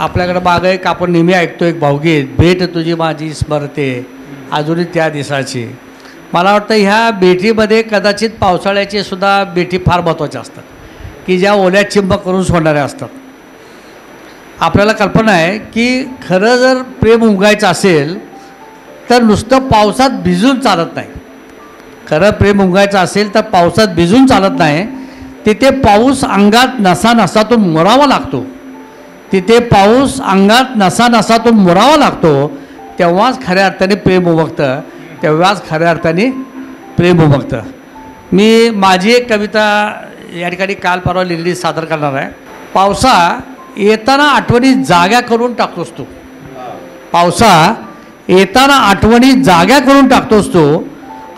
आपल्याकडे मागं एक आपण नेहमी ऐकतो एक भावगीत, भेट तुझी माझी स्मरते अजूनही त्या दिवसाची. मला वाटतं ह्या भेटीमध्ये कदाचित पावसाळ्याचे सुद्धा भेटी फार महत्त्वाच्या असतात की ज्या ओल्या चिंब करून सोडणाऱ्या असतात. आपल्याला कल्पना आहे की खरं जर प्रेम उमगायचं असेल तर नुसतं पावसात भिजून चालत नाही. खरं प्रेम उमगायचं असेल तर पावसात भिजून चालत नाही. तिथे पाऊस अंगात नसानसातून मुरावा लागतो. तिथे पाऊस अंगात नसानसातून मुरावा लागतो. तेव्हाच खऱ्या अर्थाने प्रेम उमगतं. तेव्हाच खऱ्या अर्थाने प्रेम उमगतं. मी माझी एक कविता या ठिकाणी काल परवा लिहिलेली सादर करणार आहे. पावसा येताना आठवणी जाग्या करून टाकतोस तू. पावसा येताना आठवणी जाग्या करून टाकतोस तू.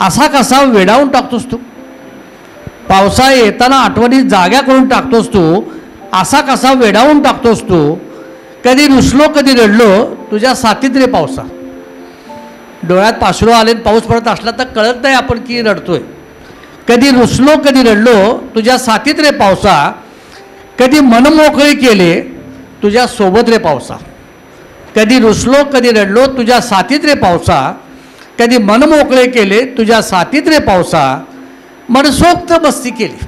असा कसा वेडावून टाकतोस तू. पावसा येताना आठवणी जाग्या करून टाकतोस तू. असा कसा वेडावून टाकतोस तू. कधी रुसलो कधी रडलो तुझ्या साथीत रे पावसा. डोळ्यात पाश्रू आले पाऊस पडत असला तर कळत नाही आपण की रडतोय. कधी रुसलो कधी रडलो तुझ्या साथीत रे पावसा. कधी मनमोकळे केले तुझ्या सोबत रे पावसा. कधी रुसलो कधी रडलो तुझ्या साथीत रे पावसा. कधी मनमोकळे केले तुझ्या साथीत रे पावसा. मनसोक्त मस्ती केली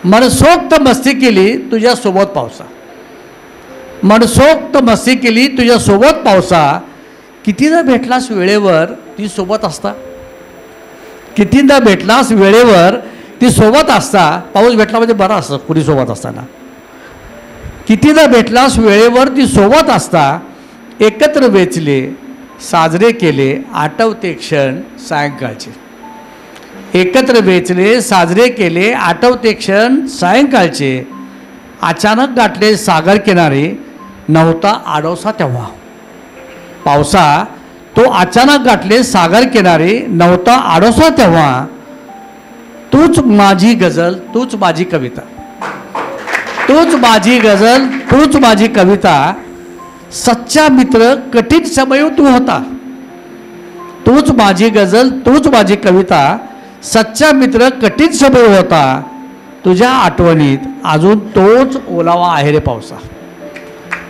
मनसोक्त मस्ती केली तुझ्या सोबत पावसा. मनसोक्त मस्ती केली तुझ्या सोबत पावसा. कितीदा भेटलास वेळेवर ती सोबत असता. कितीदा भेटलास वेळेवर ती सोबत असता. पाऊस भेटला म्हणजे बरं असतं कुणी सोबत असताना. कितीदा भेटलास वेळेवर ती सोबत असता. एकत्र वेचले साजरे केले आठवते क्षण सायंकाळचे. एकत्र वेचले साजरे केले आठवते क्षण सायंकाळचे. अचानक गाठले सागर किनारे नव्हता आडोसा तेव्हा. पावसा तो अचानक गाठले सागर किनारे नव्हता आडोसा तेव्हा. तूच माझी गझल तूच माझी कविता. तूच माझी गझल तूच माझी कविता. सच्चा मित्र कठीण समय तू होता. तूच माझी गझल तूच माझी कविता. सच्चा मित्र कठीण समय होता. तुझ्या आठवणीत अजून तोच ओलावा आहे रे पावसा.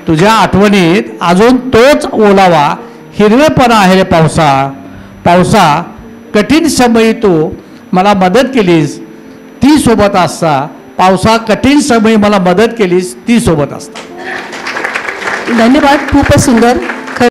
तुझ्या आठवणीत अजून तोच ओलावा हिरवेपणा आहे रे पावसा. पावसा कठीण समयी तू मला मदत केलीस ती सोबत असता. पावसा कठीण समयी मला मदत केलीस ती सोबत असता. धन्यवाद. खूपच सुंदर.